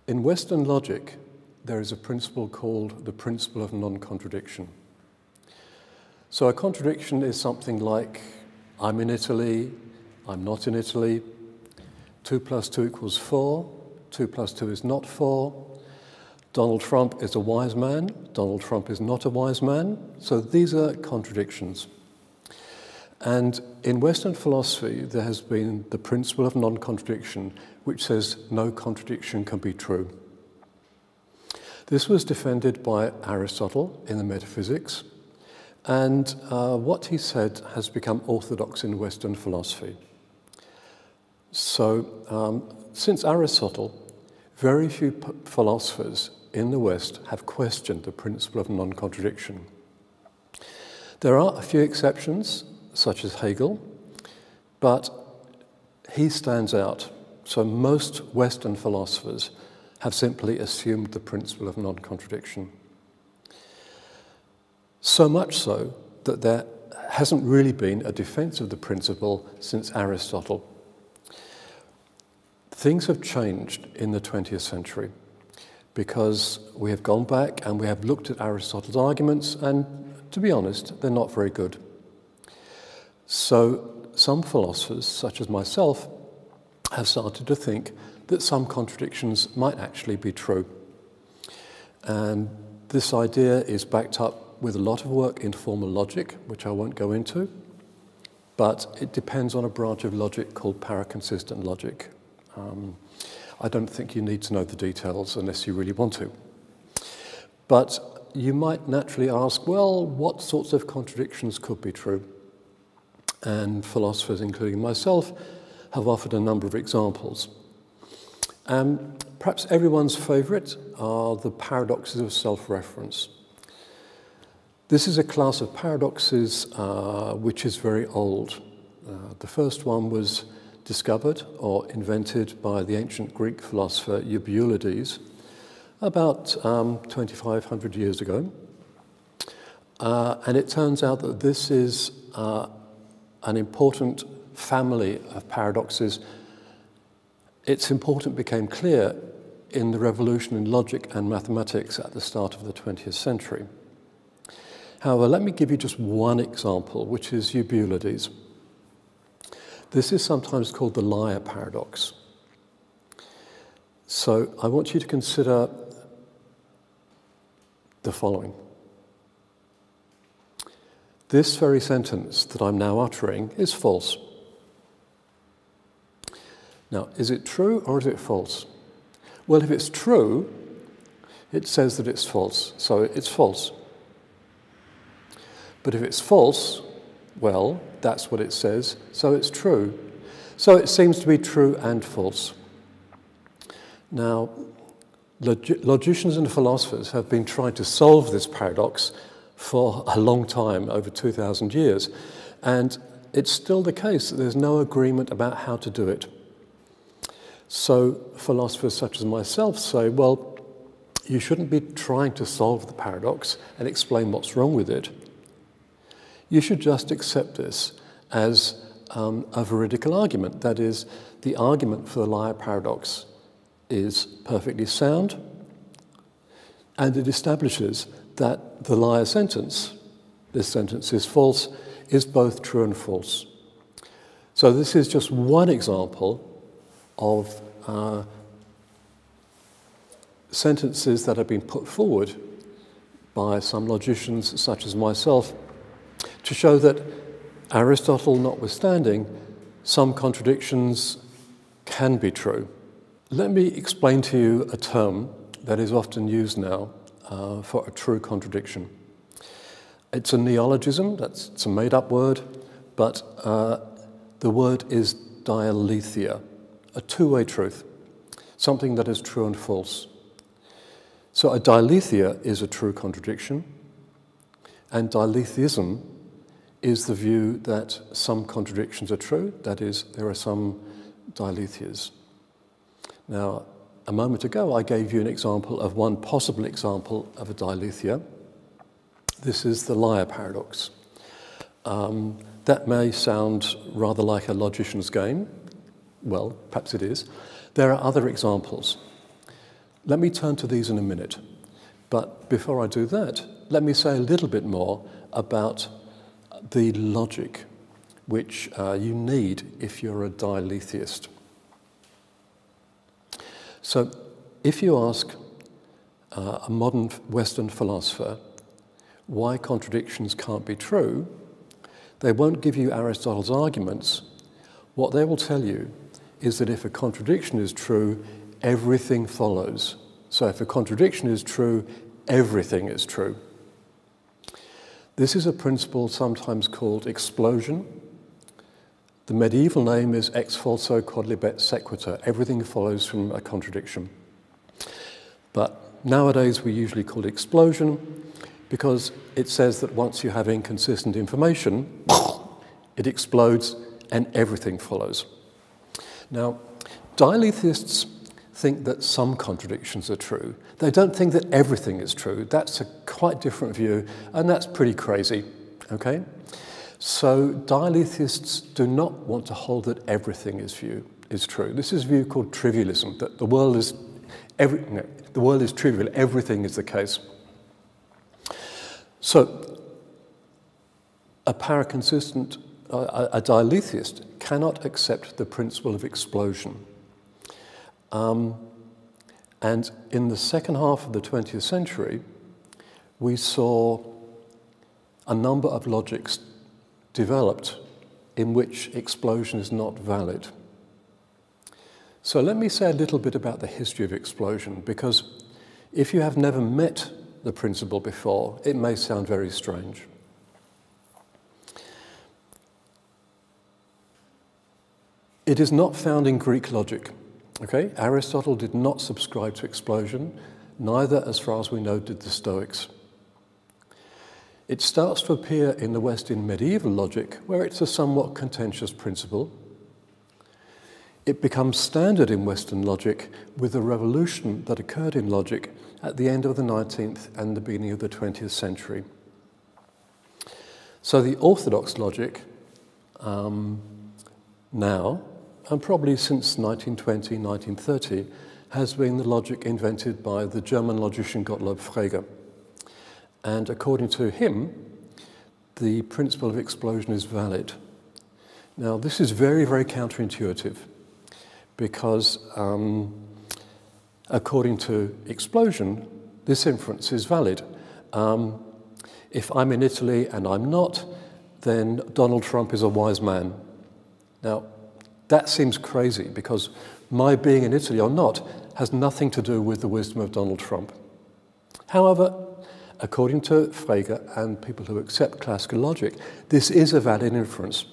In Western logic, there is a principle called the principle of non-contradiction. So a contradiction is something like, I'm in Italy, I'm not in Italy, 2 + 2 = 4, 2 + 2 is not 4, Donald Trump is a wise man, Donald Trump is not a wise man. So these are contradictions. And in Western philosophy, there has been the principle of non-contradiction, which says no contradiction can be true. This was defended by Aristotle in the Metaphysics, and what he said has become orthodox in Western philosophy. So, since Aristotle, very few philosophers in the West have questioned the principle of non-contradiction. There are a few exceptions, such as Hegel, but he stands out. So most Western philosophers have simply assumed the principle of non-contradiction. So much so that there hasn't really been a defense of the principle since Aristotle. Things have changed in the 20th century because we have gone back and we have looked at Aristotle's arguments, and to be honest, they're not very good. So some philosophers, such as myself, have started to think that some contradictions might actually be true. And this idea is backed up with a lot of work in formal logic, which I won't go into, but it depends on a branch of logic called paraconsistent logic. I don't think you need to know the details unless you really want to. But you might naturally ask, well, what sorts of contradictions could be true? And philosophers, including myself, have offered a number of examples. Perhaps everyone's favourite are the paradoxes of self-reference. This is a class of paradoxes which is very old. The first one was discovered or invented by the ancient Greek philosopher Eubulides about 2,500 years ago. And it turns out that this is an important family of paradoxes. Its importance became clear in the revolution in logic and mathematics at the start of the 20th century. However, let me give you just one example, which is Eubulides. This is sometimes called the liar paradox. So I want you to consider the following. This very sentence that I'm now uttering is false. Now, is it true or is it false? Well, if it's true, it says that it's false, so it's false. But if it's false, well, that's what it says, so it's true. So it seems to be true and false. Now, logicians and philosophers have been trying to solve this paradox for a long time, over 2,000 years, and it's still the case that there's no agreement about how to do it. So philosophers such as myself say, well, you shouldn't be trying to solve the paradox and explain what's wrong with it. You should just accept this as a veridical argument. That is, the argument for the liar paradox is perfectly sound, and it establishes that the liar sentence, this sentence is false, is both true and false. So this is just one example of sentences that have been put forward by some logicians such as myself to show that, Aristotle notwithstanding, some contradictions can be true. Let me explain to you a term that is often used now for a true contradiction. It's a neologism, it's a made-up word, but the word is dialetheia, a two-way truth, something that is true and false. So a dialetheia is a true contradiction, and dialetheism is the view that some contradictions are true, that is, there are some dialetheias. Now, a moment ago, I gave you an example of one possible example of a dialetheia. This is the liar paradox. That may sound rather like a logician's game. Well, perhaps it is. There are other examples. Let me turn to these in a minute. But before I do that, let me say a little bit more about the logic which you need if you're a dialetheist. So if you ask a modern Western philosopher why contradictions can't be true, they won't give you Aristotle's arguments. What they will tell you is that if a contradiction is true, everything follows. So if a contradiction is true, everything is true. This is a principle sometimes called explosion. The medieval name is ex falso quodlibet sequitur. Everything follows from a contradiction. But nowadays we usually call it explosion because it says that once you have inconsistent information, it explodes and everything follows. Now, dialetheists think that some contradictions are true. They don't think that everything is true. That's a quite different view, and that's pretty crazy, okay? So dialetheists do not want to hold that everything is true. This is a view called trivialism, that the world is trivial, everything is the case. So a paraconsistent, a dialetheist cannot accept the principle of explosion. And in the second half of the 20th century, we saw a number of logics developed in which explosion is not valid. So let me say a little bit about the history of explosion, because if you have never met the principle before, it may sound very strange. It is not found in Greek logic. Okay? Aristotle did not subscribe to explosion, neither, as far as we know, did the Stoics. It starts to appear in the West in medieval logic, where it's a somewhat contentious principle. It becomes standard in Western logic with the revolution that occurred in logic at the end of the 19th and the beginning of the 20th century. So the orthodox logic now, and probably since 1920, 1930, has been the logic invented by the German logician Gottlob Frege. And according to him, the principle of explosion is valid. Now, this is very, very counterintuitive, because according to explosion, this inference is valid. If I'm in Italy and I'm not, then Donald Trump is a wise man. Now, that seems crazy, because my being in Italy or not has nothing to do with the wisdom of Donald Trump. However, according to Frege and people who accept classical logic, this is a valid inference.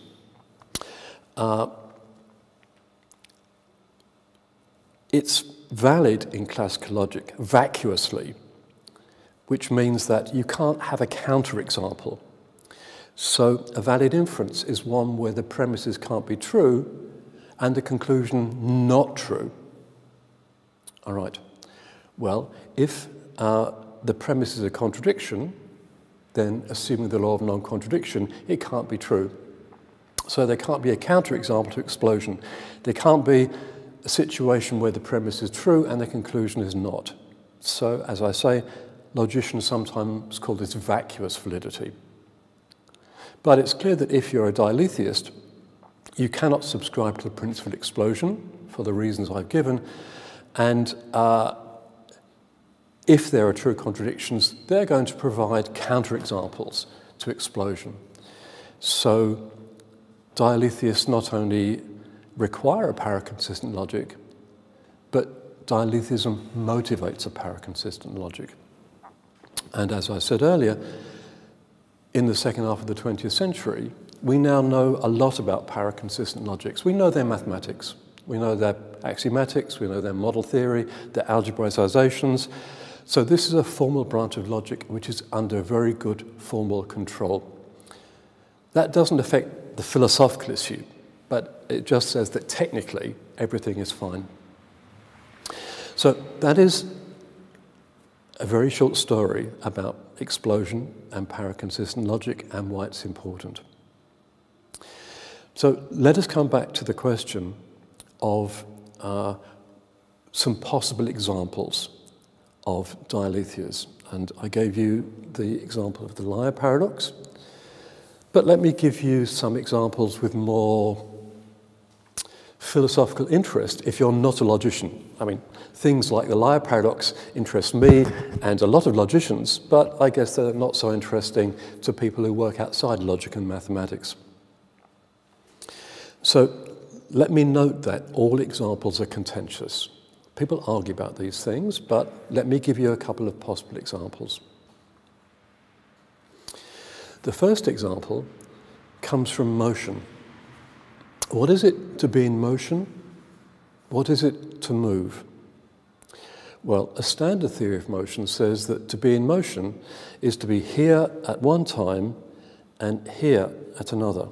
It's valid in classical logic vacuously, which means that you can't have a counterexample. So a valid inference is one where the premises can't be true and the conclusion not true. All right. Well, if the premise is a contradiction, then assuming the law of non-contradiction, it can't be true. So there can't be a counterexample to explosion. There can't be a situation where the premise is true and the conclusion is not. So, as I say, logicians sometimes call this vacuous validity. But it's clear that if you're a dialetheist, you cannot subscribe to the principle of explosion for the reasons I've given, and if there are true contradictions, they're going to provide counterexamples to explosion. So dialetheists not only require a paraconsistent logic, but dialetheism motivates a paraconsistent logic. And as I said earlier, in the second half of the 20th century, we now know a lot about paraconsistent logics. We know their mathematics. We know their axiomatics. We know their model theory, their algebraizations. So this is a formal branch of logic which is under very good formal control. That doesn't affect the philosophical issue, but it just says that technically everything is fine. So that is a very short story about explosion and paraconsistent logic and why it's important. So let us come back to the question of some possible examples of dialetheias. And I gave you the example of the liar paradox. But let me give you some examples with more philosophical interest if you're not a logician. I mean, things like the liar paradox interest me and a lot of logicians, but I guess they're not so interesting to people who work outside logic and mathematics. So let me note that all examples are contentious. People argue about these things, but let me give you a couple of possible examples. The first example comes from motion. What is it to be in motion? What is it to move? Well, a standard theory of motion says that to be in motion is to be here at one time and here at another.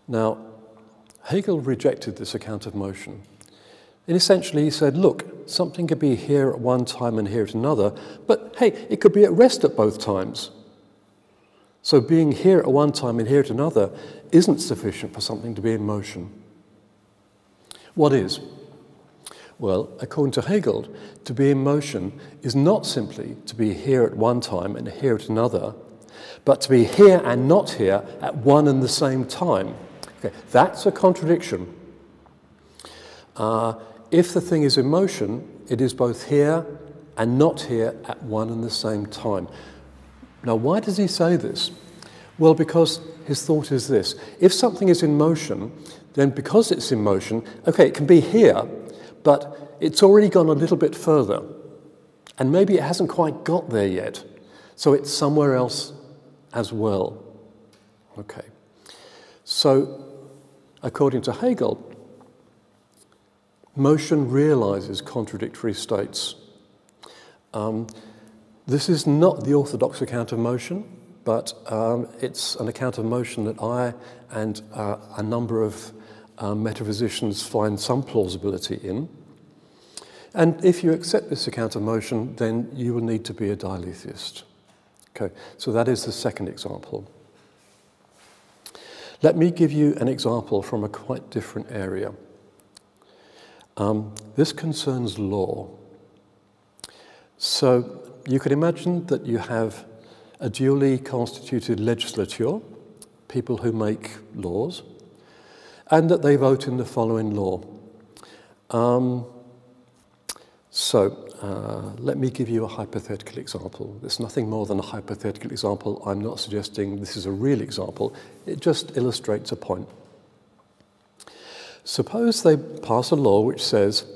Now, Hegel rejected this account of motion. And essentially he said, look, something could be here at one time and here at another, but hey, it could be at rest at both times. So being here at one time and here at another isn't sufficient for something to be in motion. What is? Well, according to Hegel, to be in motion is not simply to be here at one time and here at another, but to be here and not here at one and the same time. Okay, that's a contradiction. If the thing is in motion, it is both here and not here at one and the same time. Now, why does he say this? Well, because his thought is this. If something is in motion, then because it's in motion, okay, it can be here, but it's already gone a little bit further. And maybe it hasn't quite got there yet. So it's somewhere else as well. Okay. So, according to Hegel, motion realizes contradictory states. This is not the orthodox account of motion, but it's an account of motion that I and a number of metaphysicians find some plausibility in. And if you accept this account of motion, then you will need to be a dialetheist. Okay, so that is the second example. Let me give you an example from a quite different area. This concerns law. So you could imagine that you have a duly constituted legislature, people who make laws, and that they vote in the following law. Let me give you a hypothetical example. It's nothing more than a hypothetical example. I'm not suggesting this is a real example. It just illustrates a point. Suppose they pass a law which says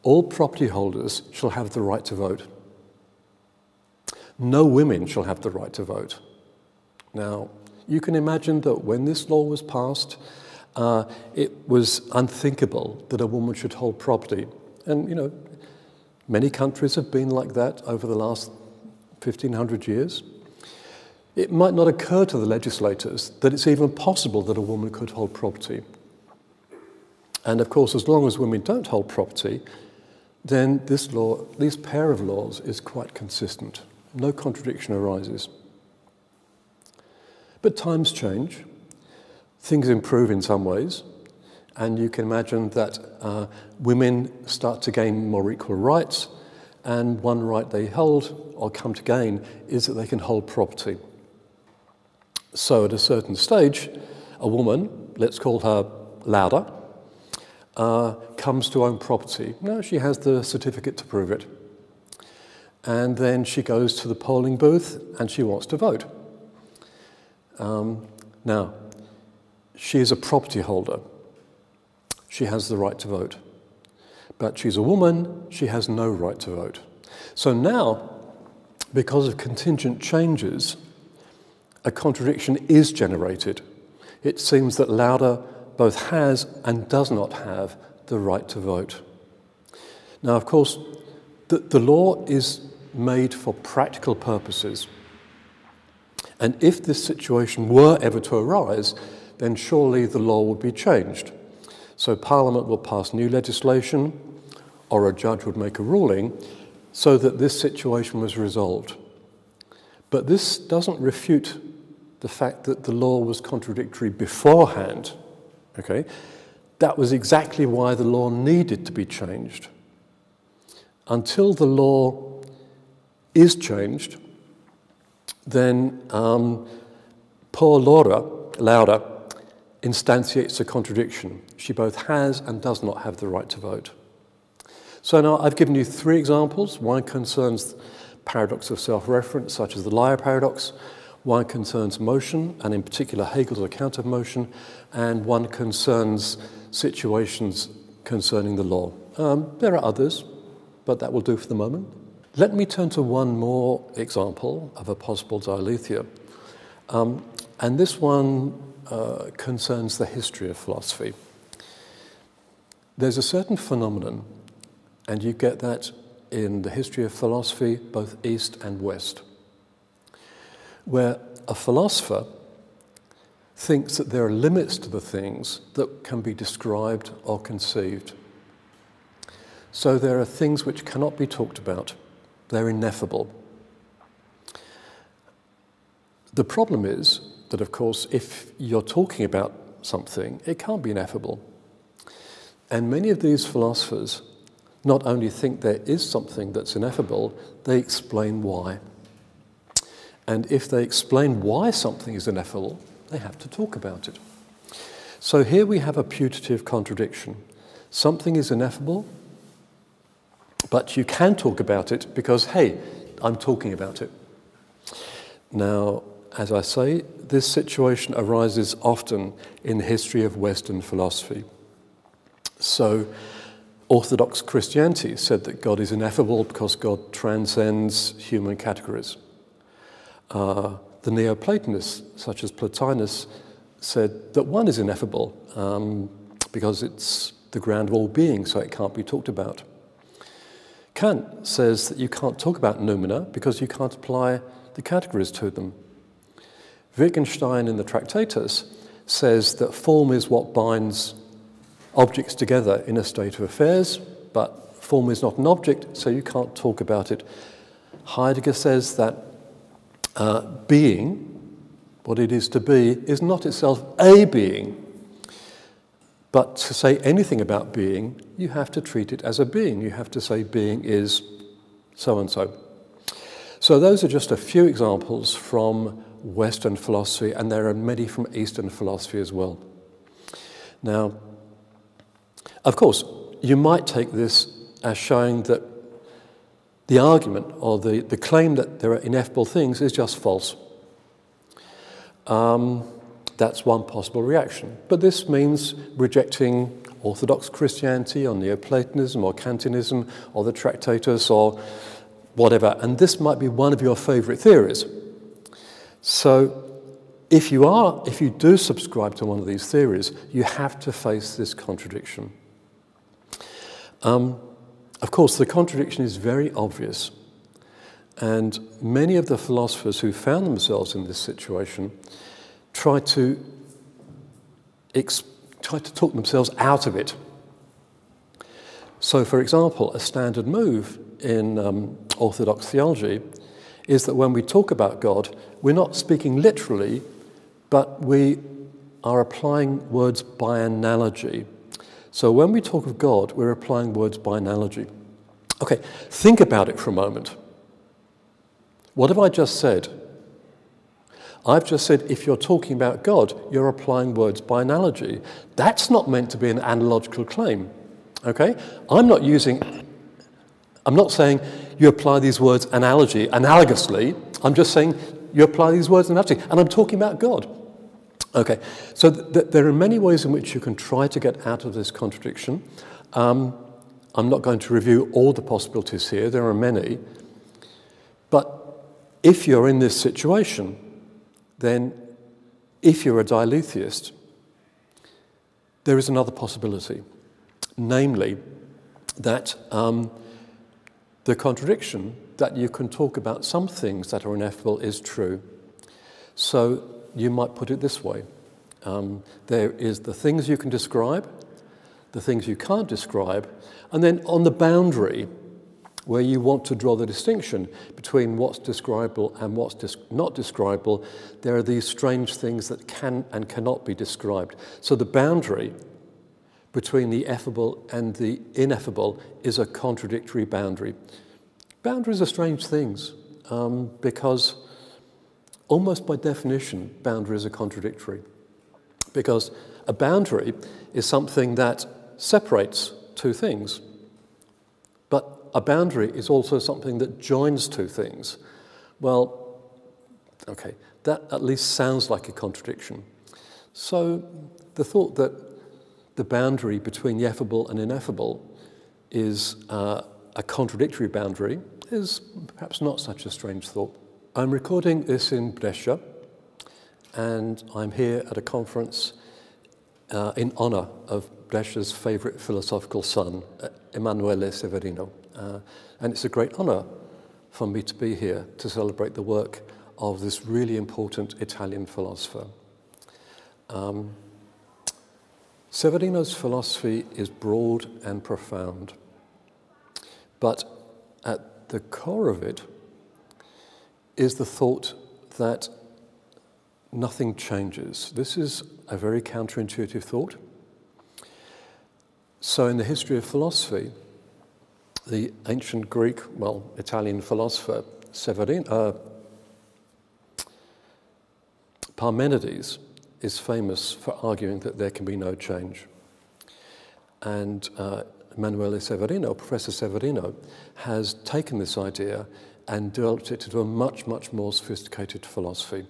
all property holders shall have the right to vote. No women shall have the right to vote. Now, you can imagine that when this law was passed, it was unthinkable that a woman should hold property. And, you know, many countries have been like that over the last 1,500 years. It might not occur to the legislators that it's even possible that a woman could hold property. And of course, as long as women don't hold property, then this pair of laws is quite consistent. No contradiction arises. But times change. Things improve in some ways. And you can imagine that women start to gain more equal rights. And one right they hold or come to gain is that they can hold property. So at a certain stage, a woman, let's call her Lauda, comes to own property. Now she has the certificate to prove it. And then she goes to the polling booth and she wants to vote. Now, she is a property holder. She has the right to vote. But she's a woman, she has no right to vote. So now, because of contingent changes, a contradiction is generated. It seems that Lauda both has and does not have the right to vote. Now, of course, the law is made for practical purposes. And if this situation were ever to arise, then surely the law would be changed. So Parliament will pass new legislation, or a judge would make a ruling, so that this situation was resolved. But this doesn't refute the fact that the law was contradictory beforehand. Okay? That was exactly why the law needed to be changed. until the law is changed, then poor Laura instantiates a contradiction. She both has and does not have the right to vote. So now I've given you 3 examples. One concerns paradox of self-reference, such as the liar paradox. One concerns motion, and in particular Hegel's account of motion. And one concerns situations concerning the law. There are others, but that will do for the moment. Let me turn to one more example of a possible dialetheia. And this one concerns the history of philosophy. There's a certain phenomenon, and you get that in the history of philosophy, both East and West, where a philosopher thinks that there are limits to the things that can be described or conceived. So there are things which cannot be talked about. They're ineffable. The problem is that, of course, if you're talking about something, it can't be ineffable. And many of these philosophers not only think there is something that's ineffable, they explain why. And if they explain why something is ineffable, they have to talk about it. So here we have a putative contradiction. Something is ineffable, but you can talk about it because, hey, I'm talking about it. Now, as I say, this situation arises often in the history of Western philosophy. So, Orthodox Christianity said that God is ineffable because God transcends human categories. The Neoplatonists, such as Plotinus, said that one is ineffable because it's the ground of all being, so it can't be talked about. Kant says that you can't talk about noumena because you can't apply the categories to them. Wittgenstein in the Tractatus says that form is what binds objects together in a state of affairs, but form is not an object, so you can't talk about it. Heidegger says that being, what it is to be, is not itself a being, but to say anything about being, you have to treat it as a being. You have to say being is so-and-so. So those are just a few examples from Western philosophy, and there are many from Eastern philosophy as well. Now, of course, you might take this as showing that the argument or the claim that there are ineffable things is just false. That's one possible reaction. But this means rejecting Orthodox Christianity or Neoplatonism or Kantianism or the Tractatus or whatever. And this might be one of your favorite theories. So if you do subscribe to one of these theories, you have to face this contradiction. Of course, the contradiction is very obvious. And many of the philosophers who found themselves in this situation try to talk themselves out of it. So, for example, a standard move in Orthodox theology is that when we talk about God, we're not speaking literally, but we are applying words by analogy. So when we talk of God, we're applying words by analogy. Okay, think about it for a moment. What have I just said? I've just said if you're talking about God, you're applying words by analogy. That's not meant to be an analogical claim, okay? I'm not saying you apply these words analogously. I'm just saying you apply these words analogously, and I'm talking about God. Okay, so there are many ways in which you can try to get out of this contradiction. I'm not going to review all the possibilities here. There are many. But if you're in this situation, then if you're a dialetheist, there is another possibility, namely that the contradiction that you can talk about some things that are ineffable is true. So you might put it this way. There is the things you can describe, the things you can't describe, and then on the boundary where you want to draw the distinction between what's describable and what's not describable, there are these strange things that can and cannot be described. So the boundary between the effable and the ineffable is a contradictory boundary. Boundaries are strange things because almost by definition, boundaries are contradictory. Because a boundary is something that separates two things. But a boundary is also something that joins two things. Well, okay, that at least sounds like a contradiction. So the thought that the boundary between the effable and ineffable is a contradictory boundary is perhaps not such a strange thought. I'm recording this in Brescia, and I'm here at a conference in honor of Brescia's favorite philosophical son, Emanuele Severino. And it's a great honor for me to be here to celebrate the work of this really important Italian philosopher. Severino's philosophy is broad and profound, but at the core of it is the thought that nothing changes. This is a very counterintuitive thought. So in the history of philosophy, the ancient Greek, Italian philosopher Parmenides is famous for arguing that there can be no change. And Emanuele Severino, Professor Severino, has taken this idea and developed it into a much, much more sophisticated philosophy.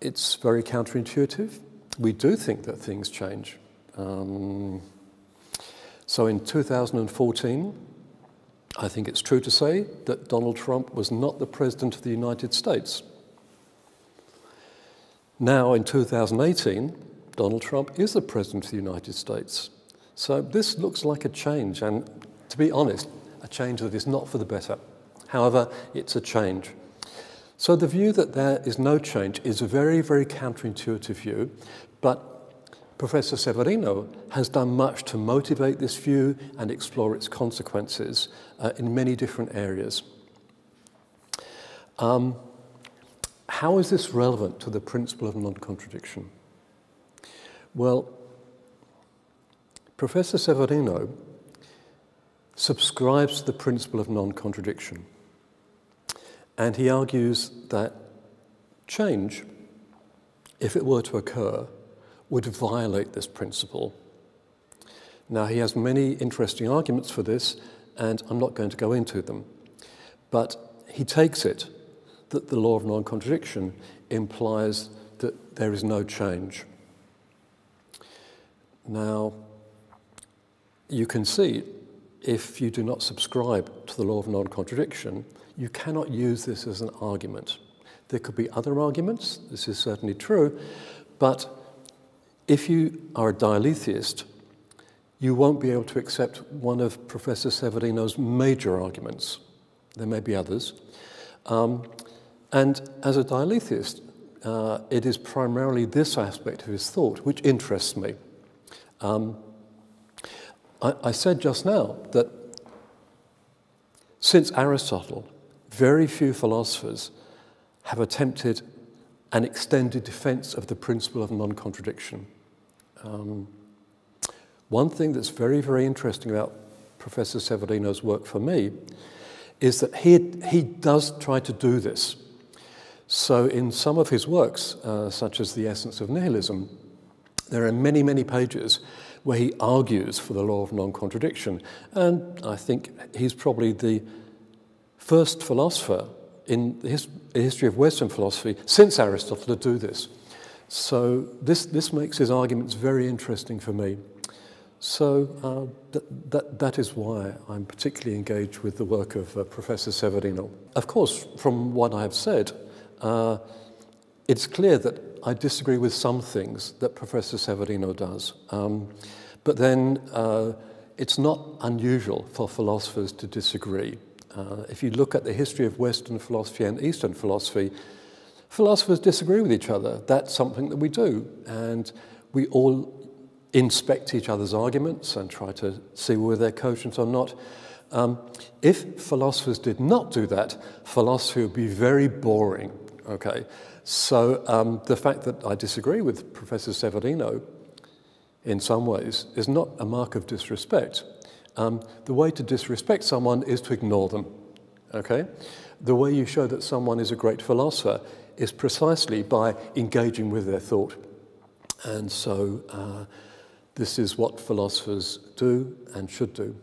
It's very counterintuitive. We do think that things change. So in 2014, I think it's true to say that Donald Trump was not the President of the United States. Now, in 2018, Donald Trump is the President of the United States. So this looks like a change, and to be honest, a change that is not for the better. However, it's a change. So the view that there is no change is a very, very counterintuitive view, but Professor Severino has done much to motivate this view and explore its consequences in many different areas. How is this relevant to the principle of non-contradiction? Well, Professor Severino subscribes to the principle of non-contradiction, and he argues that change, if it were to occur, would violate this principle. Now, he has many interesting arguments for this, and I'm not going to go into them, but he takes it that the law of non-contradiction implies that there is no change. Now, you can see, if you do not subscribe to the law of non-contradiction, you cannot use this as an argument. There could be other arguments, this is certainly true, but if you are a dialetheist, you won't be able to accept one of Professor Severino's major arguments. There may be others. And as a dialetheist, it is primarily this aspect of his thought which interests me. I said just now that since Aristotle, very few philosophers have attempted an extended defense of the principle of non-contradiction. One thing that's very, very interesting about Professor Severino's work for me is that he does try to do this. So in some of his works, such as The Essence of Nihilism, there are many, many pages where he argues for the law of non-contradiction. And I think he's probably the first philosopher in the history of Western philosophy since Aristotle to do this. So this makes his arguments very interesting for me. So that is why I'm particularly engaged with the work of Professor Severino. Of course, from what I have said, it's clear that I disagree with some things that Professor Severino does. But then it's not unusual for philosophers to disagree. If you look at the history of Western philosophy and Eastern philosophy, philosophers disagree with each other. That's something that we do. And we all inspect each other's arguments and try to see whether they're cogent or not. If philosophers did not do that, philosophy would be very boring. Okay, so the fact that I disagree with Professor Severino in some ways, is not a mark of disrespect. The way to disrespect someone is to ignore them, okay? The way you show that someone is a great philosopher is precisely by engaging with their thought. And so this is what philosophers do and should do.